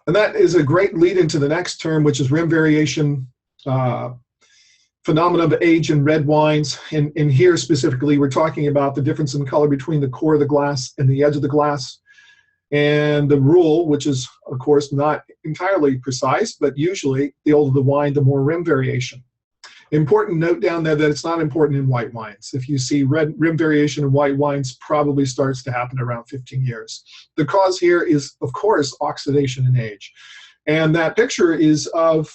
And that is a great lead into the next term, which is rim variation, phenomena of age in red wines. And here specifically, we're talking about the difference in color between the core of the glass and the edge of the glass. And the rule, which is, of course, not entirely precise, but usually the older the wine, the more rim variation. Important note down there that it's not important in white wines. If you see rim variation in white wines, probably starts to happen around 15 years. The cause here is, of course, oxidation and age. And that picture is of,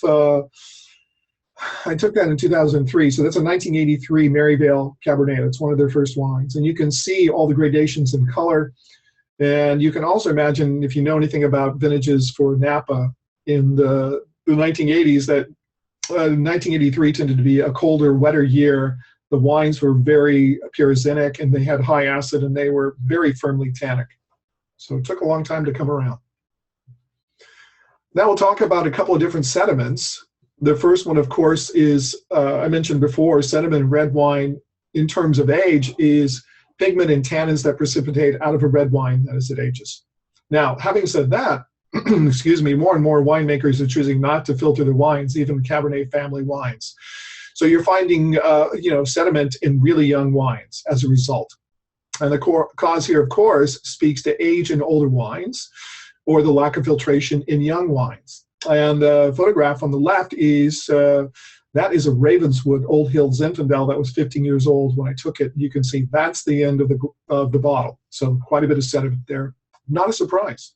I took that in 2003, so that's a 1983 Maryvale Cabernet. That's one of their first wines. And you can see all the gradations in color. And you can also imagine, if you know anything about vintages for Napa in the 1980s, that 1983 tended to be a colder, wetter year. The wines were very pyrazinic, and they had high acid, and they were very firmly tannic. So it took a long time to come around. Now we'll talk about a couple of different sediments. The first one, of course, is, I mentioned before, sediment in red wine in terms of age is pigment and tannins that precipitate out of a red wine as it ages. Now, having said that, excuse me, more and more winemakers are choosing not to filter their wines, even Cabernet family wines. So you're finding, sediment in really young wines as a result. And the cause here, of course, speaks to age in older wines or the lack of filtration in young wines. And the photograph on the left is, that is a Ravenswood Old Hill Zinfandel that was 15 years old when I took it. You can see that's the end of the bottle. So quite a bit of sediment there. Not a surprise.